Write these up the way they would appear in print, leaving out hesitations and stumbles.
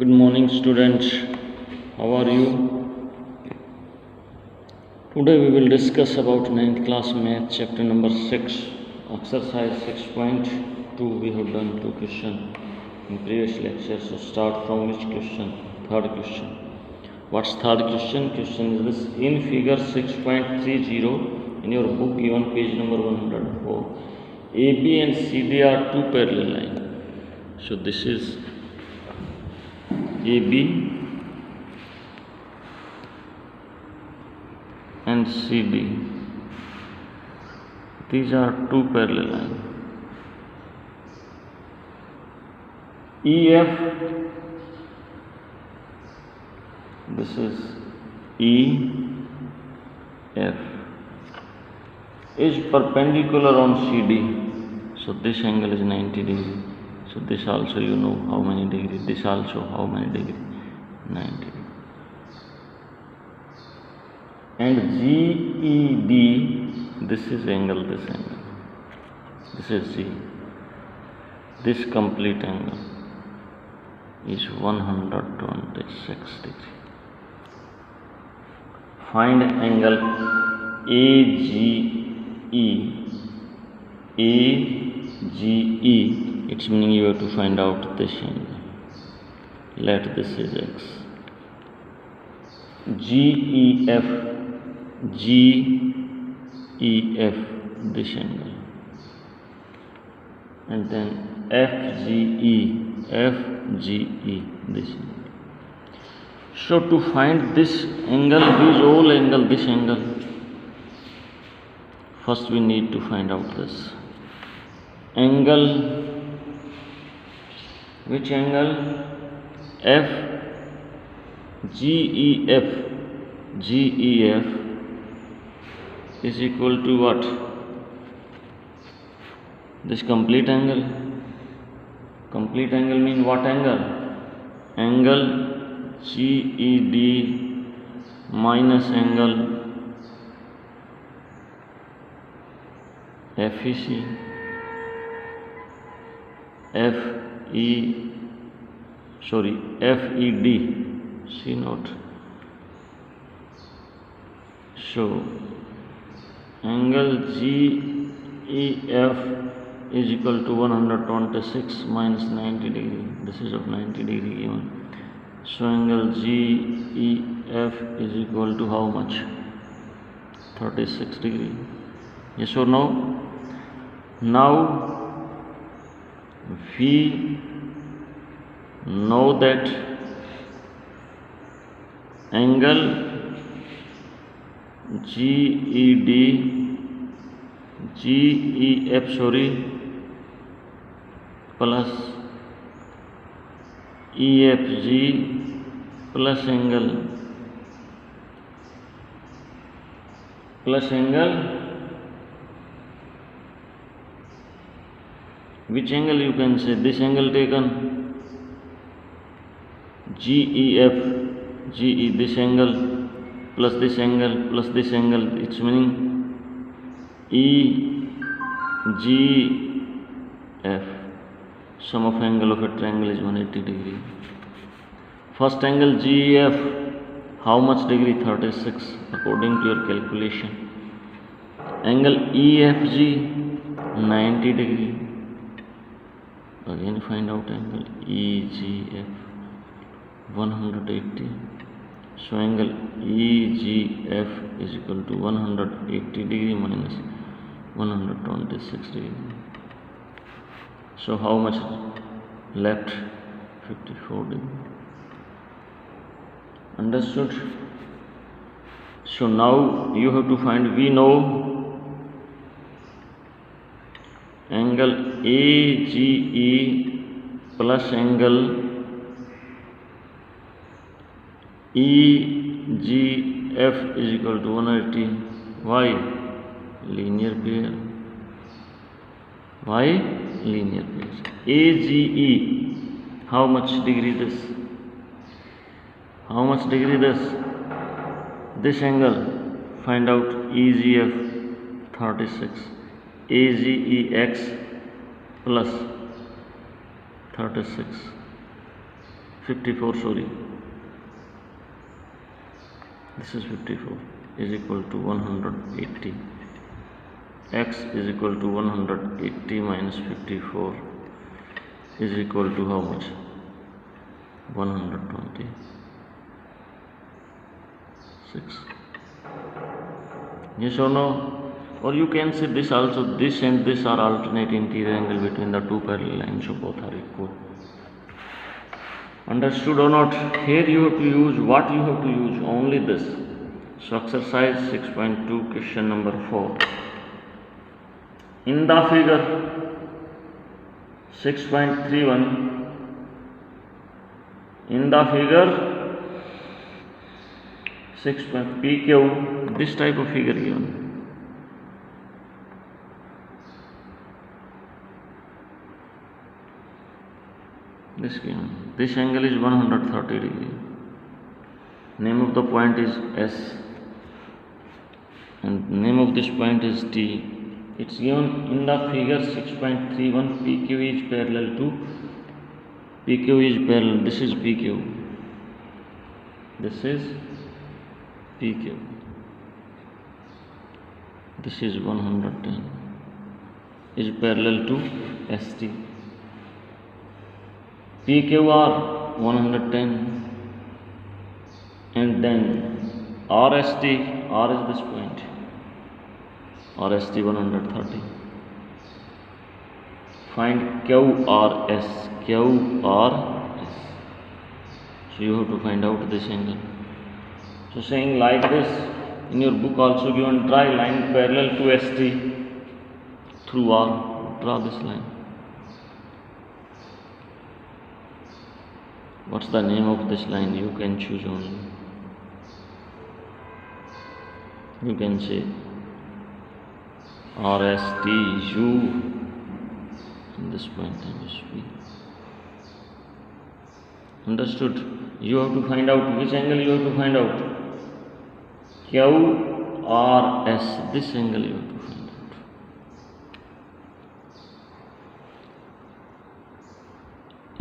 Good morning, students. How are you? Today we will discuss about 9th class math chapter number 6, exercise 6.2. We have done 2 questions in previous lecture. So start from which question? Third question. What's third question? Question is this: in figure 6.30 in your book given page number 104, AB and CD are two parallel lines. So this is AB and CD. These are two parallel lines. EF, this is EF, is perpendicular on CD. So this angle is 90 degree. So this also you know how many degree. This also how many degree? 90 degree. And GED, this is angle, this angle. This is G. This complete angle is 126 degree. Find angle AGE. AGE. It's meaning you have to find out this angle. Let this is X. GEF. GEF, this angle. And then FGE. FGE, this angle. So to find this angle, this whole angle, this angle, first we need to find out this angle. Which angle? F, GEF. GEF is equal to what? This complete angle. Complete angle mean what angle? Angle GED minus angle FEC. FED, C note. So angle GEF is equal to 126 minus 90 degree. This is of 90 degree given. So angle GEF is equal to how much? 36 degree. Yes or no? Now we know that angle GEF plus EFG plus angle which angle you can say? This angle taken GEF, GE, this angle plus this angle plus this angle, it's meaning EGF. Sum of angle of a triangle is 180 degree. First angle GEF, how much degree? 36 according to your calculation. Angle EFG, 90 degree. Again find out angle EGF, 180. So angle EGF is equal to 180 degree minus 126 degree. So how much left? 54 degree. Understood? So now you have to find, we know angle AGE plus angle EGF is equal to 180. Why? Linear pair. Why? Linear pair. AGE, how much degree this? How much degree this? This angle, find out EGF, 36. AGEX plus 36, 54, sorry, this is 54 is equal to 180. X is equal to 180 minus 54 is equal to how much? 126. Yes or no? Or you can say this also, this and this are alternate interior angle between the two parallel lines, so both are equal. Understood or not? Here you have to use what you have to use, only this. So exercise 6.2, question number 4. In the figure 6.31, in the figure 6. PQ, this type of figure given. This given. This angle is 130 degree. Name of the point is S, and name of this point is T. It's given in the figure 6.31. PQ is parallel to PQ is parallel. This is PQ. This is PQ. This is 110. Is parallel to ST. PQR 110, and then RST. R is this point. RST 130. Find QRS. QRS. So you have to find out this angle. So saying like this, in your book also given, draw a line parallel to ST through R. Draw this line. What's the name of this line? You can choose only. You can say RSTU, and this point is P. Understood? You have to find out which angle you have to find out. QRS, this angle you have to find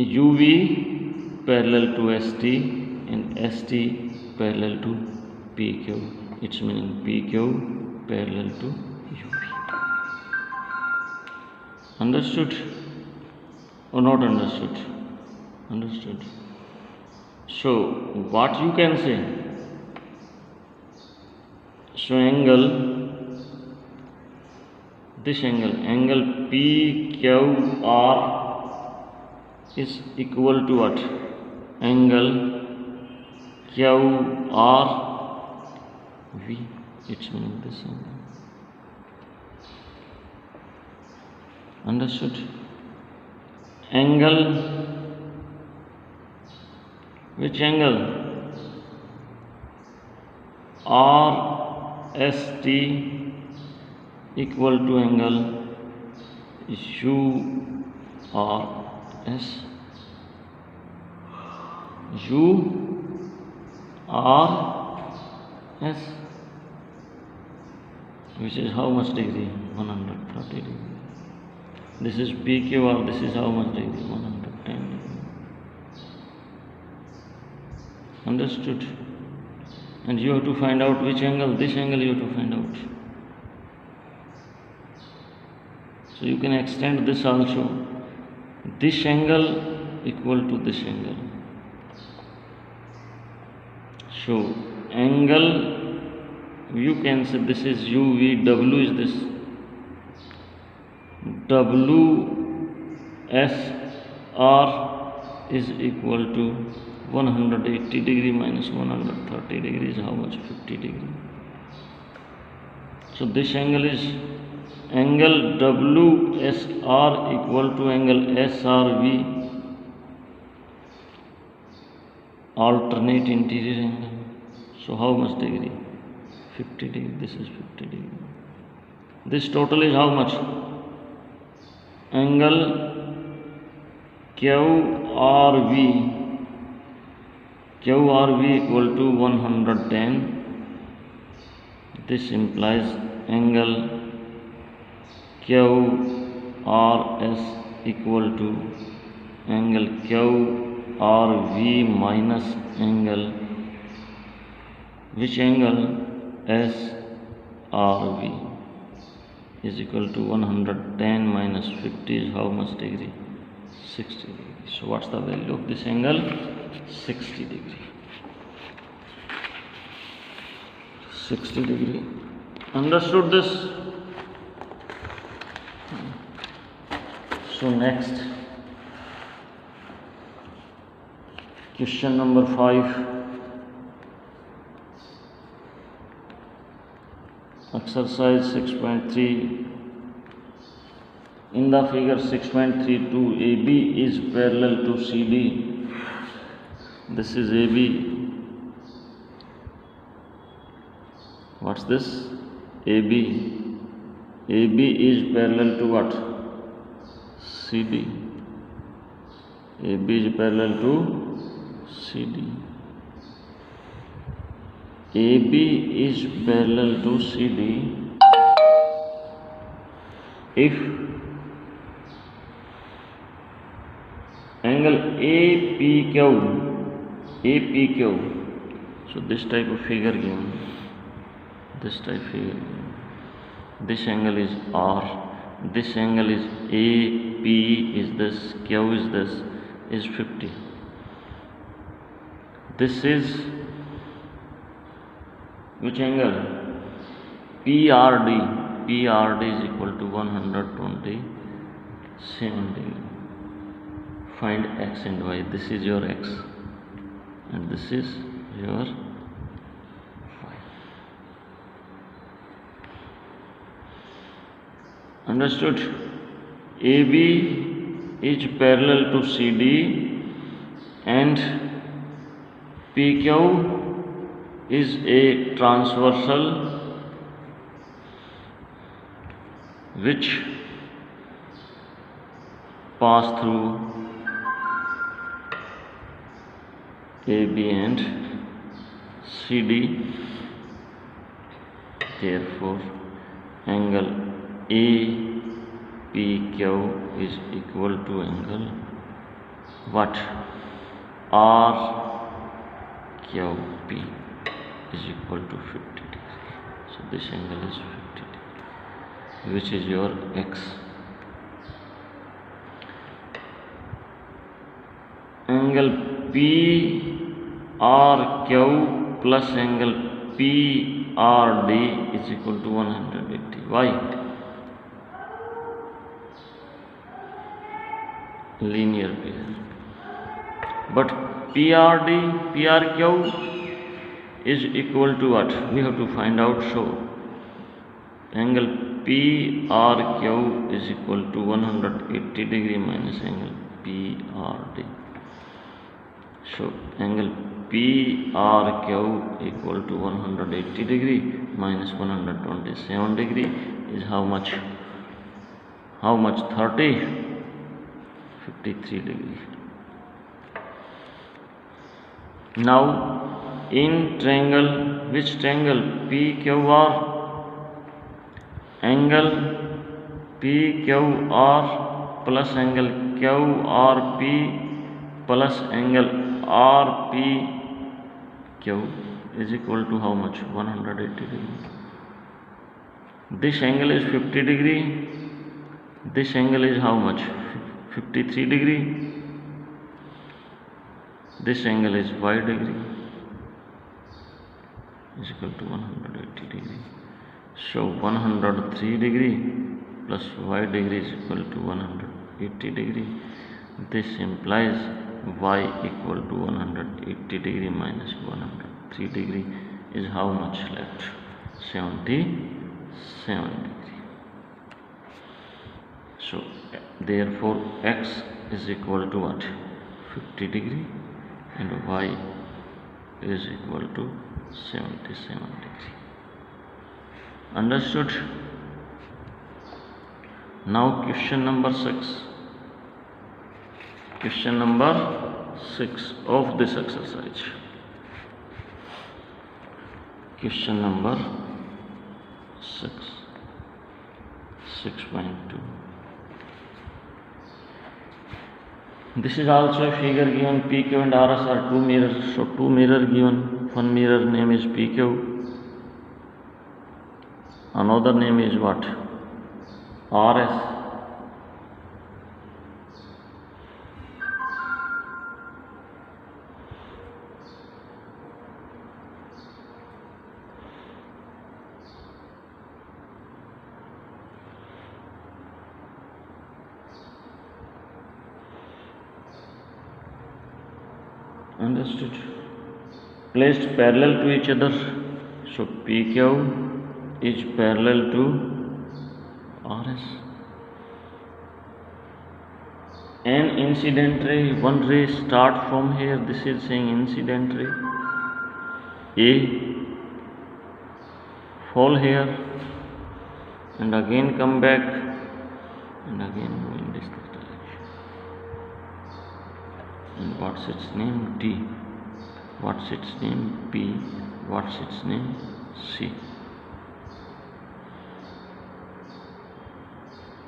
out. UV parallel to ST and ST parallel to PQ. It's meaning PQ parallel to UV. Understood or not understood? Understood. So what you can say? So angle, this angle PQR is equal to what? Angle QRV. It's meaning this angle. Understood? Angle, which angle? RST equal to angle URS. URS, which is how much degree? 130 degree. This is PQR, this is how much degree? 110 degree. Understood? And you have to find out which angle, this angle you have to find out. So you can extend this also. This angle equal to this angle. So angle, you can say this is UV, W is this. WSR is equal to 180 degree minus 130 degrees, how much? 50 degree. So this angle is angle WSR equal to angle SRV, alternate interior angle. So how much degree? 50 degree. This is 50 degree. This total is how much? Angle QRV. QRV equal to 110. This implies angle QRS equal to angle QRV RV minus angle, which angle SRV is equal to 110 minus 50 is how much degree? 60 degree. So what's the value of this angle? 60 degree. 60 degree. Understood this? So next, question number 5. Exercise 6.3. In the figure 6.32, AB is parallel to CD. This is AB. What's this? AB. AB is parallel to what? CD. AB is parallel to CD. AB is parallel to CD if angle APQ, so this type of figure given, this angle is R, this angle is AP is this, Q is this, is 50. This is which angle? PRD. PRD is equal to 127 degree. Find X and Y. This is your X and this is your Y. Understood? AB is parallel to CD and PQ is a transversal which pass through AB and CD. Therefore, angle APQ is equal to angle what? RQP is equal to 50 degree. So this angle is 50 degree, which is your X. Angle PRQ plus angle PRD is equal to 180. Why? Linear pair. But PRQ is equal to what? We have to find out. So angle PRQ is equal to 180 degree minus angle PRD. So angle PRQ equal to 180 degree minus 127 degree is how much? 30? 53 degree. Now in triangle, which triangle? PQR. Angle PQR plus angle QRP plus angle RPQ is equal to how much? 180 degree. This angle is 50 degree. This angle is how much? 53 degree. This angle is Y degree is equal to 180 degree. So 103 degree plus Y degree is equal to 180 degree. This implies Y equal to 180 degree minus 103 degree is how much left? 77 degree. So therefore X is equal to what? 50 degree and Y is equal to 77 degree. Understood? Now question number 6. Question number 6 of this exercise. Question number 6. 6.2. This is also a figure given. PQ and RS are two mirrors. So two mirror given. One mirror name is PQ. Another name is what? RS. Understood? Placed parallel to each other. So PQ is parallel to RS. An incident ray, one ray start from here. This is saying incident ray. A fall here and again come back and again go in this direction. And what's its name? D. What's its name? P. What's its name? C.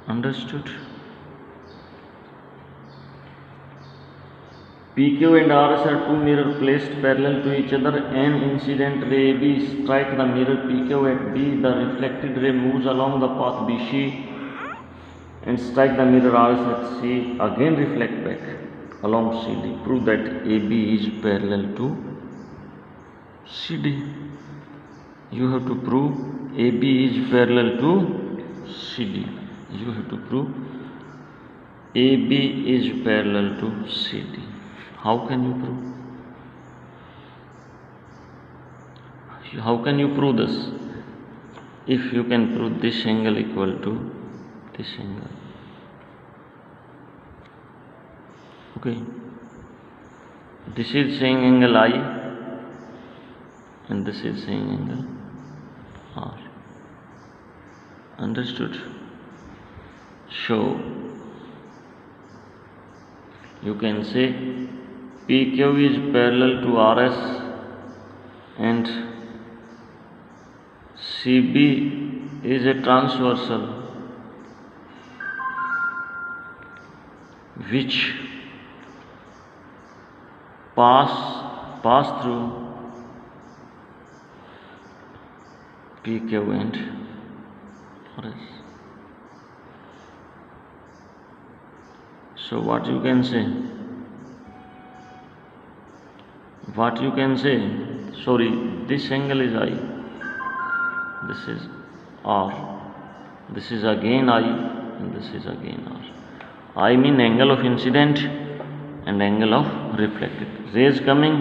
Understood? PQ and RS are two mirrors placed parallel to each other. An incident ray AB strike the mirror PQ at B. The reflected ray moves along the path BC and strike the mirror RS at C. Again reflect back along CD. Prove that AB is parallel to CD. You have to prove AB is parallel to CD. You have to prove AB is parallel to CD. How can you prove? How can you prove this? If you can prove this angle equal to this angle. Okay. This is saying angle I and this is saying angle R. Understood? So you can say PQ is parallel to RS and CB is a transversal which pass through PQ and RS. So what you can say? Sorry, this angle is I, this is R, this is again I and this is again R. I mean angle of incident and angle of reflected. Rays coming,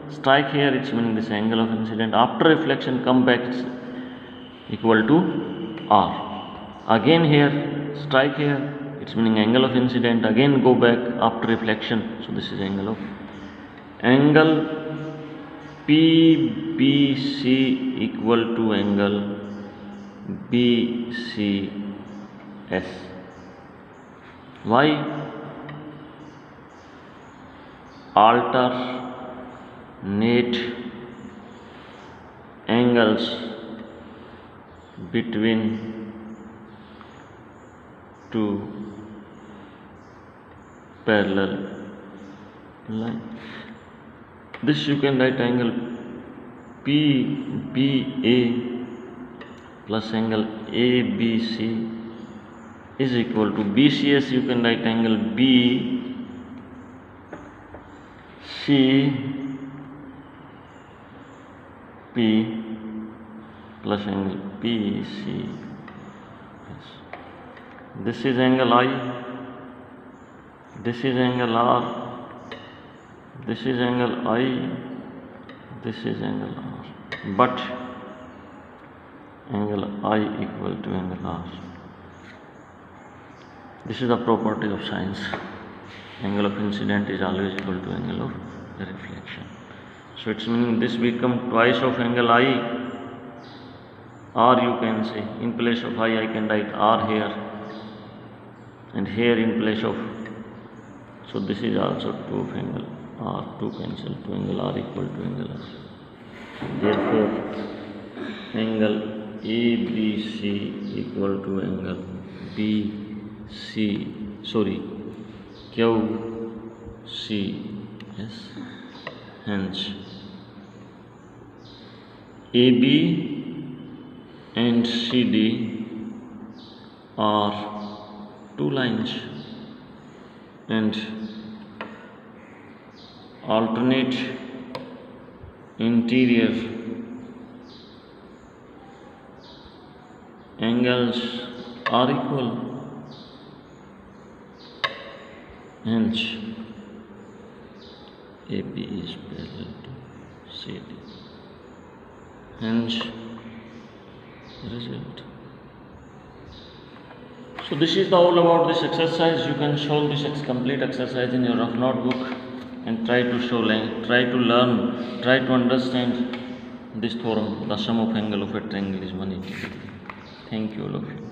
strike here, it's meaning this angle of incident. After reflection come back, it's equal to R. Again here, strike here, it's meaning angle of incident. Again go back after reflection, so this is angle PBC equal to angle BCS. Why? Alternate angles between two parallel lines. This you can write angle PBA plus angle ABC is equal to BCS. You can write angle BCP plus angle PC. This is angle I, this is angle R, this is angle I, this is angle R, but angle I equal to angle R. This is the property of science. Angle of incident is always equal to angle of reflection. So it's meaning this become twice of angle I, or you can say in place of I can write R here and here in place of, so this is also 2 of angle R, 2 cancel, 2 angle R equal to angle R. Therefore angle ABC equal to angle QRS CS. Hence AB and CD are two lines and alternate interior angles are equal. Hence AB is parallel to CD. Hence result. So this is all about this exercise. You can solve this complete exercise in your rough notebook and try to understand this theorem. The sum of angle of a triangle is 180 degree. Thank you all of you.